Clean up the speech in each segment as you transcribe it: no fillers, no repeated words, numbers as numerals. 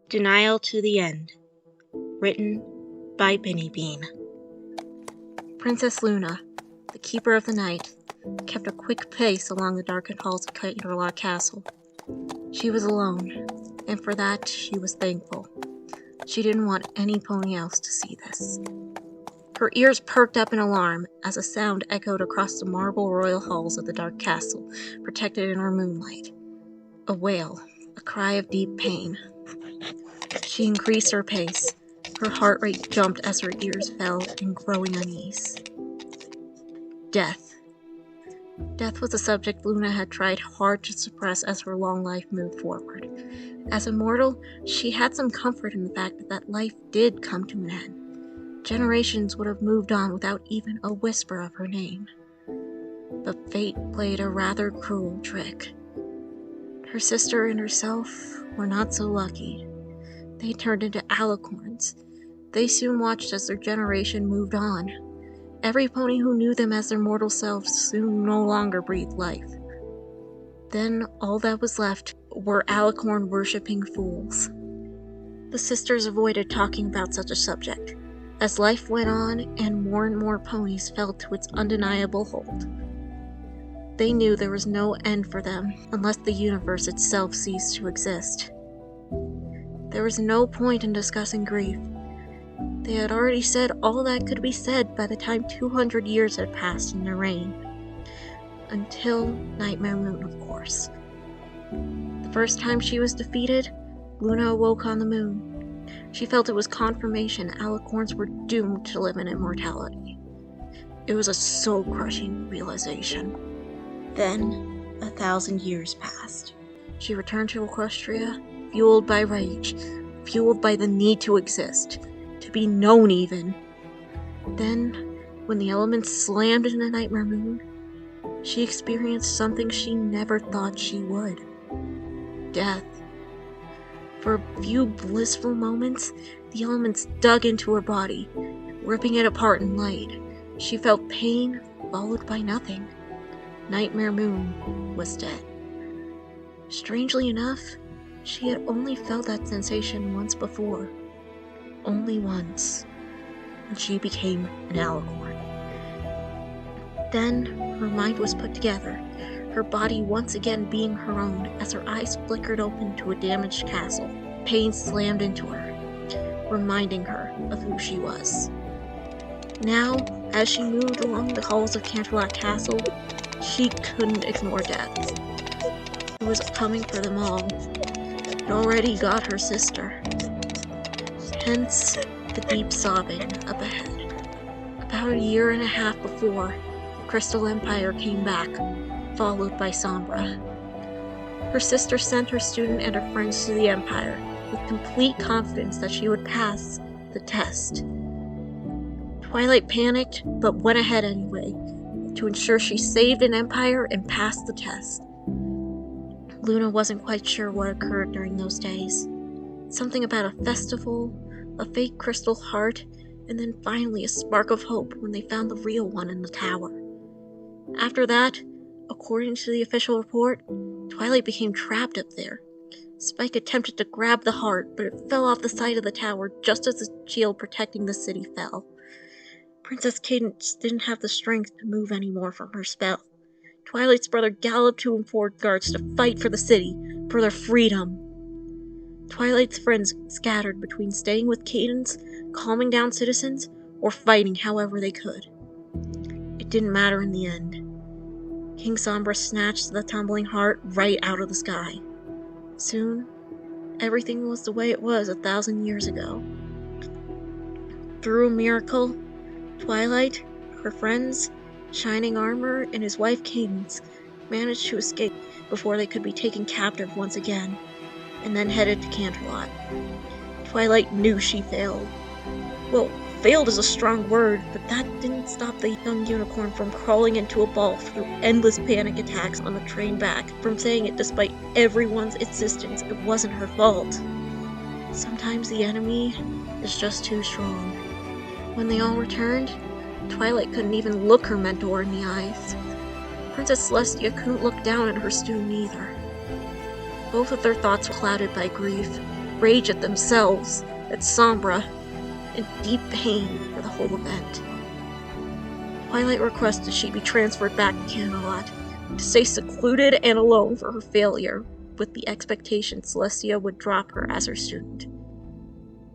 Denial to the End. Written by Benny Bean. Princess Luna, the Keeper of the Night, kept a quick pace along the darkened halls of Twilight Castle. She was alone, and for that she was thankful. She didn't want any pony else to see this. Her ears perked up in alarm as a sound echoed across the marble royal halls of the dark castle, protected in her moonlight. A wail, a cry of deep pain. She increased her pace. Her heart rate jumped as her ears fell in growing unease. Death. Death was a subject Luna had tried hard to suppress as her long life moved forward. As a mortal, she had some comfort in the fact that life did come to an end. Generations would have moved on without even a whisper of her name. But fate played a rather cruel trick. Her sister and herself were not so lucky. They turned into alicorns. They soon watched as their generation moved on. Every pony who knew them as their mortal selves soon no longer breathed life. Then all that was left were alicorn-worshipping fools. The sisters avoided talking about such a subject, as life went on and more ponies fell to its undeniable hold. They knew there was no end for them unless the universe itself ceased to exist. There was no point in discussing grief. They had already said all that could be said by the time 200 years had passed in their reign. Until Nightmare Moon, of course. The first time she was defeated, Luna awoke on the moon. She felt it was confirmation alicorns were doomed to live in immortality. It was a soul-crushing realization. Then, 1,000 years passed. She returned to Equestria, fueled by rage, fueled by the need to exist, to be known even. Then, when the elements slammed into Nightmare Moon, she experienced something she never thought she would. Death. For a few blissful moments, the elements dug into her body, ripping it apart in light. She felt pain, followed by nothing. Nightmare Moon was dead. Strangely enough, she had only felt that sensation once before. Only once, when she became an alicorn. Then, her mind was put together, her body once again being her own as her eyes flickered open to a damaged castle. Pain slammed into her, reminding her of who she was. Now, as she moved along the halls of Twilight Castle, she couldn't ignore death. It was coming for them all. It already got her sister. Hence, the deep sobbing up ahead. About a year and a half before, the Crystal Empire came back, followed by Sombra. Her sister sent her student and her friends to the Empire, with complete confidence that she would pass the test. Twilight panicked, but went ahead anyway, to ensure she saved an empire and passed the test. Luna wasn't quite sure what occurred during those days. Something about a festival, a fake crystal heart, and then finally a spark of hope when they found the real one in the tower. After that, according to the official report, Twilight became trapped up there. Spike attempted to grab the heart, but it fell off the side of the tower just as the shield protecting the city fell. Princess Cadence didn't have the strength to move anymore from her spell. Twilight's brother galloped to inform guards to fight for the city, for their freedom. Twilight's friends scattered between staying with Cadence, calming down citizens, or fighting however they could. It didn't matter in the end. King Sombra snatched the tumbling heart right out of the sky. Soon, everything was the way it was 1,000 years ago. Through a miracle, Twilight, her friends, Shining Armor, and his wife Cadence managed to escape before they could be taken captive once again, and then headed to Canterlot. Twilight knew she failed. Well, failed is a strong word, but that didn't stop the young unicorn from crawling into a ball through endless panic attacks on the train back, from saying it despite everyone's insistence it wasn't her fault. Sometimes the enemy is just too strong. When they all returned, Twilight couldn't even look her mentor in the eyes. Princess Celestia couldn't look down at her student either. Both of their thoughts were clouded by grief. rage at themselves, at Sombra, and deep pain for the whole event. Twilight requested she be transferred back to Camelot, to stay secluded and alone for her failure, with the expectation Celestia would drop her as her student.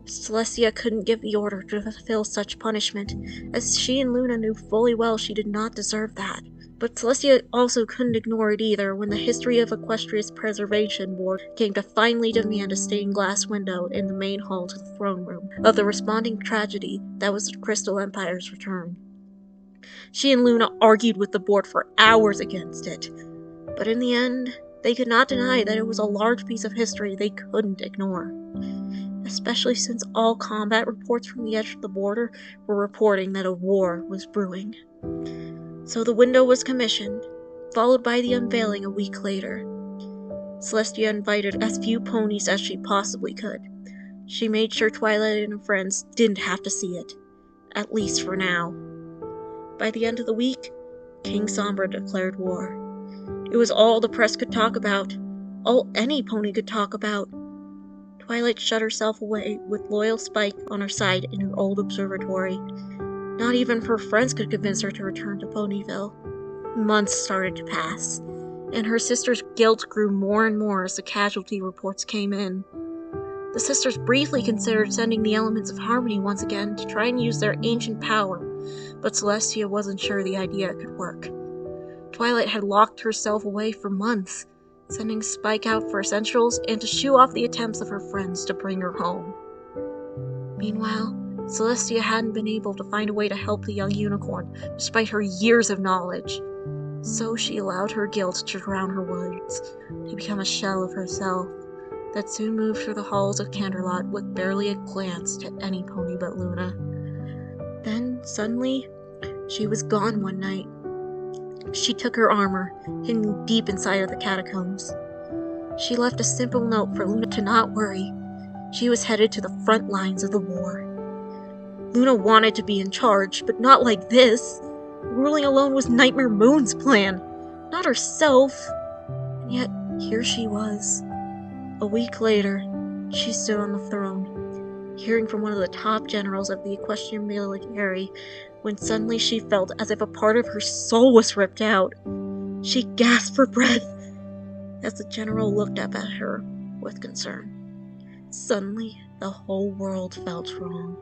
Celestia couldn't give the order to fulfill such punishment, as she and Luna knew fully well she did not deserve that. But Celestia also couldn't ignore it either when the History of Equestria's Preservation Board came to finally demand a stained glass window in the main hall to the throne room of the responding tragedy that was the Crystal Empire's return. She and Luna argued with the board for hours against it, but in the end, they could not deny that it was a large piece of history they couldn't ignore, especially since all combat reports from the edge of the border were reporting that a war was brewing. So the window was commissioned, followed by the unveiling a week later. Celestia invited as few ponies as she possibly could. She made sure Twilight and her friends didn't have to see it, at least for now. By the end of the week, King Sombra declared war. It was all the press could talk about, all any pony could talk about. Twilight shut herself away with loyal Spike on her side in her old observatory. Not even her friends could convince her to return to Ponyville. Months started to pass, and her sister's guilt grew more and more as the casualty reports came in. The sisters briefly considered sending the Elements of Harmony once again to try and use their ancient power, but Celestia wasn't sure the idea could work. Twilight had locked herself away for months, sending Spike out for essentials and to shoo off the attempts of her friends to bring her home. Meanwhile, Celestia hadn't been able to find a way to help the young unicorn, despite her years of knowledge. So she allowed her guilt to drown her words, to become a shell of herself, that soon moved through the halls of Canterlot with barely a glance to any pony but Luna. Then, suddenly, she was gone one night. She took her armor, hidden deep inside of the catacombs. She left a simple note for Luna to not worry. She was headed to the front lines of the war. Luna wanted to be in charge, but not like this. Ruling alone was Nightmare Moon's plan, not herself. And yet, here she was. A week later, she stood on the throne, hearing from one of the top generals of the equestrian military, when suddenly she felt as if a part of her soul was ripped out. She gasped for breath as the general looked up at her with concern. Suddenly, the whole world felt wrong.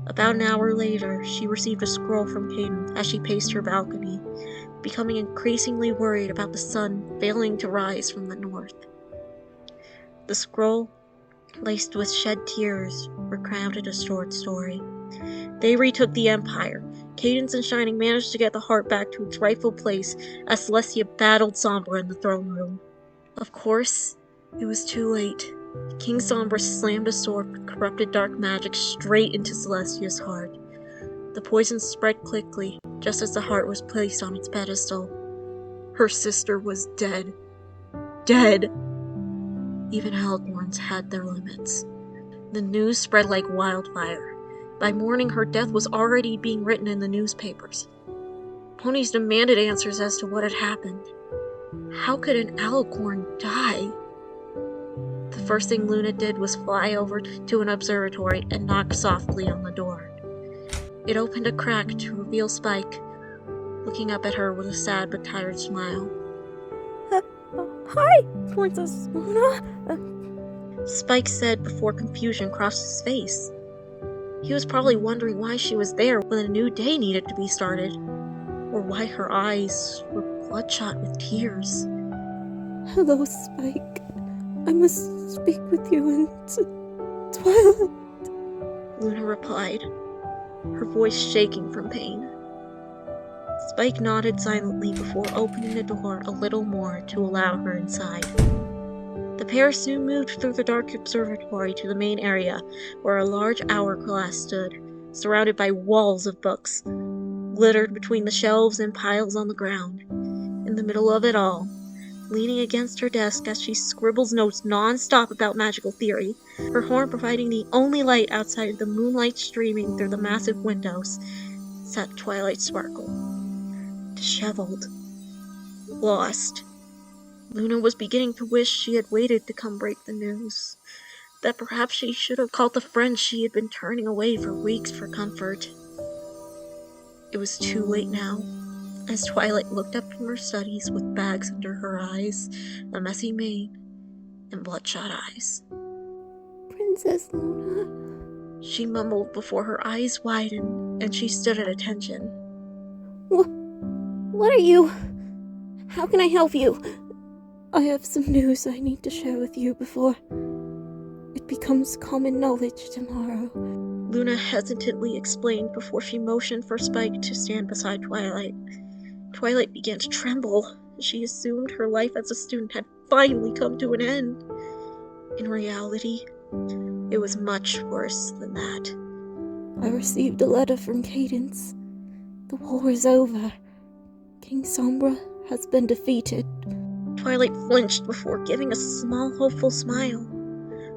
About an hour later, she received a scroll from Cadence as she paced her balcony, becoming increasingly worried about the sun failing to rise from the north. The scroll, laced with shed tears, recounted a short story. They retook the Empire. Cadence and Shining managed to get the heart back to its rightful place as Celestia battled Sombra in the throne room. Of course, it was too late. King Sombra slammed a sword with corrupted dark magic straight into Celestia's heart. The poison spread quickly, just as the heart was placed on its pedestal. Her sister was dead. Dead! Even Alicorns had their limits. The news spread like wildfire. By morning, her death was already being written in the newspapers. Ponies demanded answers as to what had happened. How could an Alicorn die? The first thing Luna did was fly over to an observatory and knock softly on the door. It opened a crack to reveal Spike, looking up at her with a sad but tired smile. Hi, Princess Luna. Spike said before confusion crossed his face. He was probably wondering why she was there when a new day needed to be started, or why her eyes were bloodshot with tears. Hello, Spike. I must speak with you and Twilight. Luna replied, her voice shaking from pain. Spike nodded silently before opening the door a little more to allow her inside. The pair soon moved through the dark observatory to the main area, where a large hourglass stood, surrounded by walls of books, littered between the shelves and piles on the ground. In the middle of it all, leaning against her desk as she scribbles notes non-stop about magical theory, her horn providing the only light outside of the moonlight streaming through the massive windows, sat Twilight Sparkle. Disheveled. Lost. Luna was beginning to wish she had waited to come break the news. that perhaps she should have called the friends she had been turning away for weeks for comfort. It was too late now. As Twilight looked up from her studies with bags under her eyes, a messy mane, and bloodshot eyes. Princess Luna. She mumbled before her eyes widened, and she stood at attention. What are you? How can I help you? I have some news I need to share with you before it becomes common knowledge tomorrow. Luna hesitantly explained before she motioned for Spike to stand beside Twilight. Twilight began to tremble. She assumed her life as a student had finally come to an end. In reality, it was much worse than that. I received a letter from Cadence. The war is over. King Sombra has been defeated. Twilight flinched before giving a small, hopeful smile.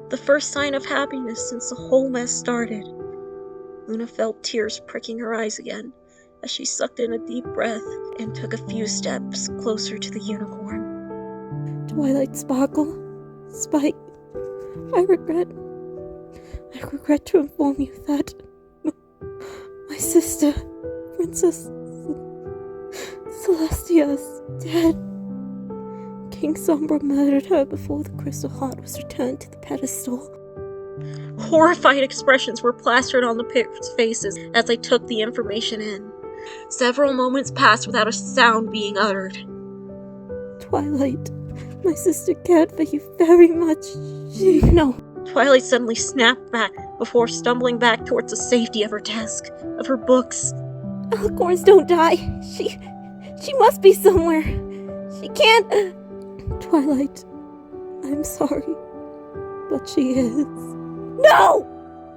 The first sign of happiness since the whole mess started. Luna felt tears pricking her eyes again as she sucked in a deep breath and took a few steps closer to the unicorn. Twilight Sparkle, Spike, I regret to inform you that my sister, Princess Celestia, is dead. King Sombra murdered her before the crystal heart was returned to the pedestal. Horrified expressions were plastered on the pair's faces as they took the information in. Several moments passed without a sound being uttered. Twilight, my sister cared for you very much. No. Twilight suddenly snapped back before stumbling back towards the safety of her desk, of her books. Alicorns don't die. She must be somewhere. She can't. Twilight, I'm sorry, but she is. No!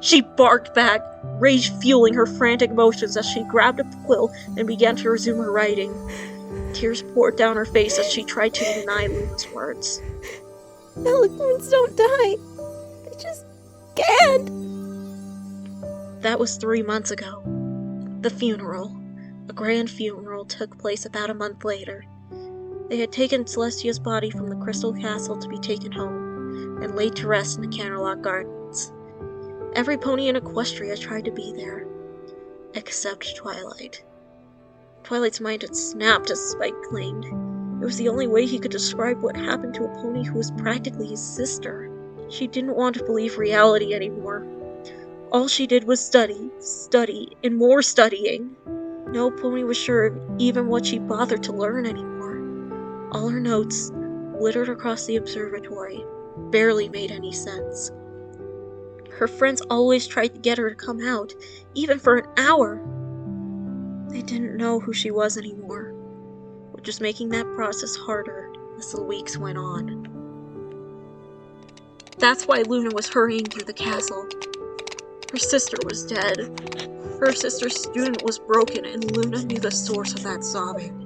She barked back, rage fueling her frantic motions as she grabbed a quill and began to resume her writing. Tears poured down her face as she tried to deny Luna's words. Alicorns don't die. They just can't. That was 3 months ago. The funeral. A grand funeral took place about a month later. They had taken Celestia's body from the Crystal Castle to be taken home, and laid to rest in the Canterlot Gardens. Every pony in Equestria tried to be there, except Twilight. Twilight's mind had snapped as Spike claimed. It was the only way he could describe what happened to a pony who was practically his sister. She didn't want to believe reality anymore. All she did was study, and more studying. No pony was sure of even what she bothered to learn anymore. All her notes, littered across the observatory, barely made any sense. Her friends always tried to get her to come out, even for an hour. They didn't know who she was anymore, which was making that process harder as the weeks went on. That's why Luna was hurrying through the castle. Her sister was dead. Her sister's student was broken, and Luna knew the source of that sobbing.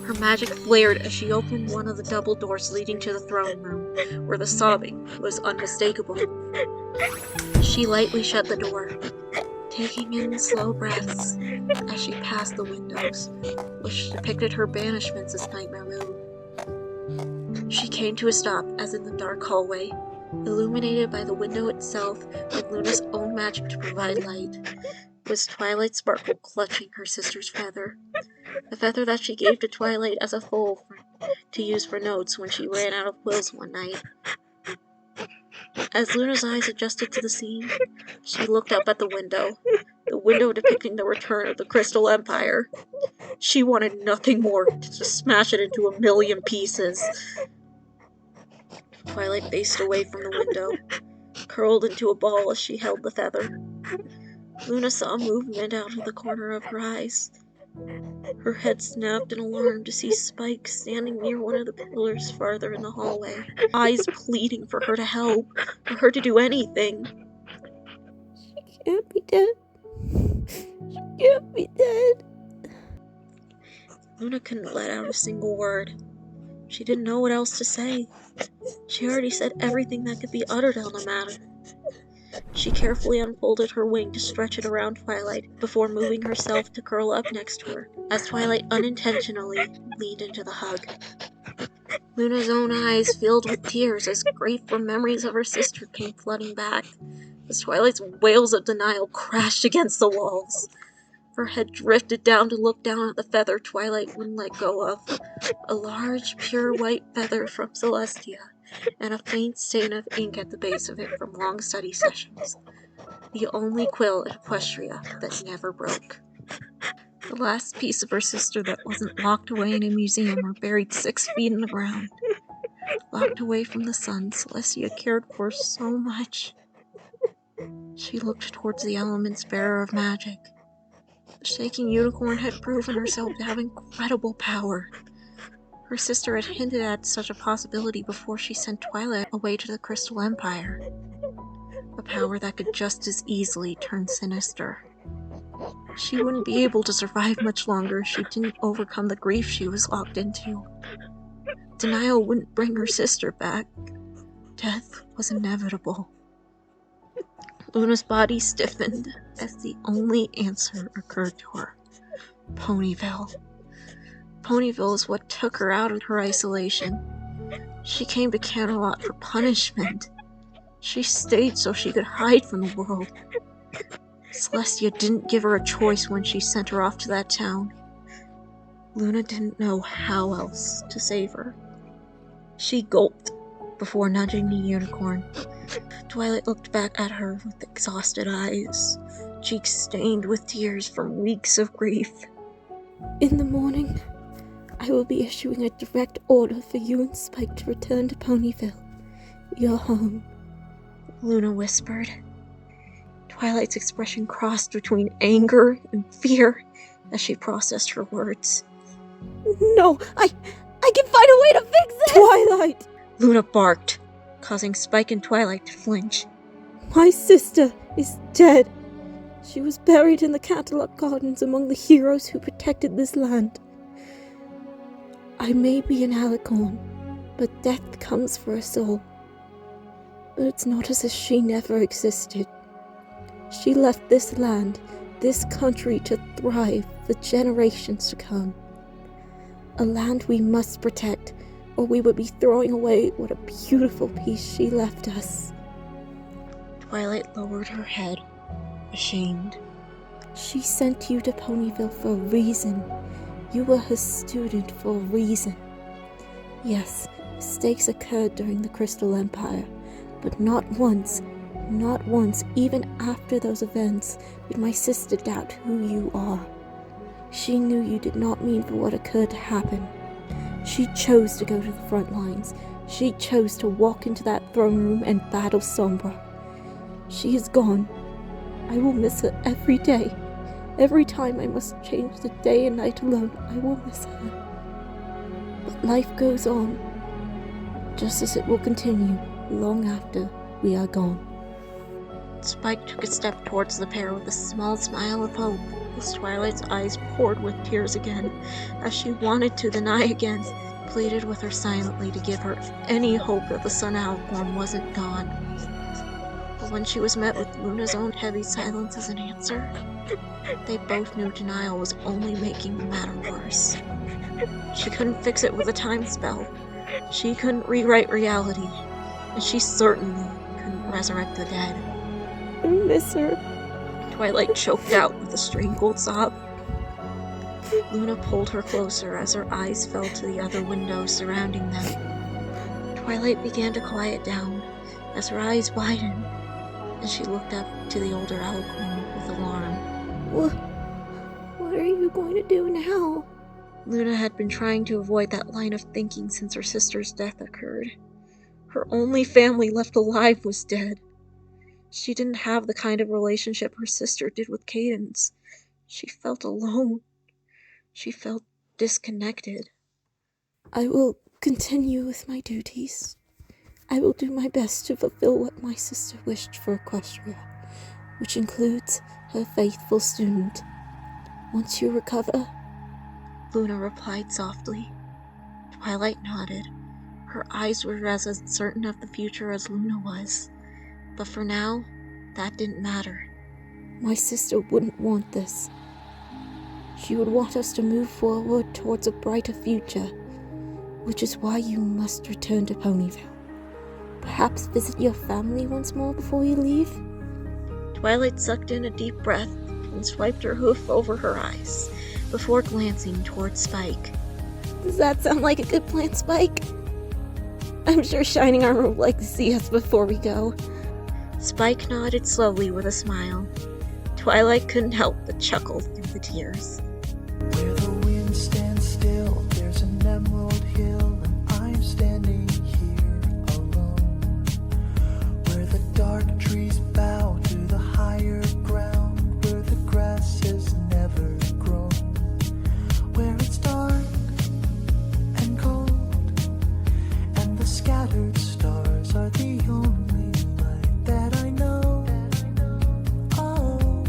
Her magic flared as she opened one of the double doors leading to the throne room, where the sobbing was unmistakable. She lightly shut the door, taking in slow breaths as she passed the windows, which depicted her banishments as Nightmare Moon. She came to a stop as in the dark hallway, illuminated by the window itself with Luna's own magic to provide light, was Twilight Sparkle clutching her sister's feather. The feather that she gave to Twilight as a foal to use for notes when she ran out of quills one night. As Luna's eyes adjusted to the scene, she looked up at the window depicting the return of the Crystal Empire. She wanted nothing more than to smash it into a million pieces. Twilight faced away from the window, curled into a ball as she held the feather. Luna saw movement out of the corner of her eyes. Her head snapped in alarm to see Spike standing near one of the pillars farther in the hallway, eyes pleading for her to help, for her to do anything. She can't be dead. She can't be dead. Luna couldn't let out a single word. She didn't know what else to say. She already said everything that could be uttered on the matter. She carefully unfolded her wing to stretch it around Twilight before moving herself to curl up next to her, as Twilight unintentionally leaned into the hug. Luna's own eyes filled with tears as grateful memories of her sister came flooding back, as Twilight's wails of denial crashed against the walls. Her head drifted down to look down at the feather Twilight wouldn't let go of, a large, pure white feather from Celestia, and a faint stain of ink at the base of it from long study sessions. The only quill in Equestria that never broke. The last piece of her sister that wasn't locked away in a museum or buried 6 feet in the ground. Locked away from the sun Celestia cared for so much. She looked towards the element's bearer of magic. The shaking unicorn had proven herself to have incredible power. Her sister had hinted at such a possibility before she sent Twilight away to the Crystal Empire. A power that could just as easily turn sinister. She wouldn't be able to survive much longer if she didn't overcome the grief she was locked into. Denial wouldn't bring her sister back. Death was inevitable. Luna's body stiffened as the only answer occurred to her. Ponyville. Ponyville is what took her out of her isolation. She came to Camelot for punishment. She stayed so she could hide from the world. Celestia didn't give her a choice when she sent her off to that town. Luna didn't know how else to save her. She gulped before nudging the unicorn. Twilight looked back at her with exhausted eyes, cheeks stained with tears from weeks of grief. In the morning, I will be issuing a direct order for you and Spike to return to Ponyville, your home, Luna whispered. Twilight's expression crossed between anger and fear as she processed her words. No, I can find a way to fix this! Twilight! Luna barked, causing Spike and Twilight to flinch. My sister is dead. She was buried in the Canterlot Gardens among the heroes who protected this land. I may be an alicorn, but death comes for us all. But it's not as if she never existed. She left this land, this country to thrive for generations to come. A land we must protect, or we would be throwing away what a beautiful piece she left us. Twilight lowered her head, ashamed. She sent you to Ponyville for a reason. You were her student for a reason. Yes, mistakes occurred during the Crystal Empire, but not once, even after those events, did my sister doubt who you are. She knew you did not mean for what occurred to happen. She chose to go to the front lines. She chose to walk into that throne room and battle Sombra. She is gone. I will miss her every day. Every time I must change the day and night alone, I will miss her. But life goes on, just as it will continue long after we are gone. Spike took a step towards the pair with a small smile of hope, as Twilight's eyes poured with tears again, as she wanted to deny again, pleaded with her silently to give her any hope that the Sun Alicorn wasn't gone. But when she was met with Luna's own heavy silence as an answer, they both knew denial was only making the matter worse. She couldn't fix it with a time spell. She couldn't rewrite reality, and she certainly couldn't resurrect the dead. I miss her. Twilight choked out with a strangled sob. Luna pulled her closer as her eyes fell to the other windows surrounding them. Twilight began to quiet down as her eyes widened, and she looked up to the older Alicorn with alarm. What are you going to do now? Luna had been trying to avoid that line of thinking since her sister's death occurred. Her only family left alive was dead. She didn't have the kind of relationship her sister did with Cadence. She felt alone. She felt disconnected. I will continue with my duties. I will do my best to fulfill what my sister wished for Equestria, which includes her faithful student. Once you recover, Luna replied softly. Twilight nodded. Her eyes were as uncertain of the future as Luna was. But for now, that didn't matter. My sister wouldn't want this. She would want us to move forward towards a brighter future. which is why you must return to Ponyville. Perhaps visit your family once more before you leave? Twilight sucked in a deep breath and swiped her hoof over her eyes before glancing towards Spike. Does that sound like a good plan, Spike? I'm sure Shining Armor would like to see us before we go. Spike nodded slowly with a smile. Twilight couldn't help but chuckle through the tears. Where the wind stands still, there's an emerald hill, and I'm standing here alone. Where the dark trees bow to the higher ground, where the grass has never grown. Where it's dark and cold, and the scattered stars are the only light that I know. Oh,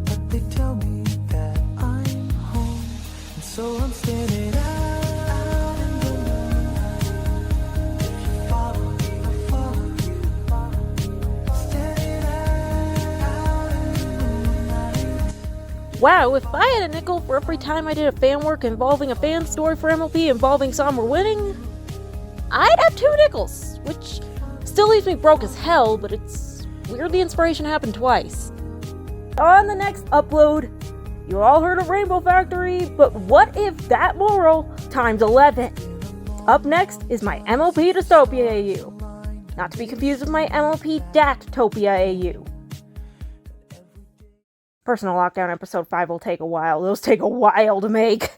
but they tell me that I'm home, and so I'm standing out in the moonlight. If you follow me, I'll follow you. Standing out in the moonlight. Wow, if I had a nickel for every time I did a fan work involving a fan story for MLP involving Somber Winning, I'd have 2 nickels, which still leaves me broke as hell, but it's weird the inspiration happened twice. On the next upload, you all heard of Rainbow Factory, but what if that moral times 11? Up next is my MLP Dystopia AU. Not to be confused with my MLP Dattopia AU. Personal Lockdown episode 5 will take a while. Those take a while to make.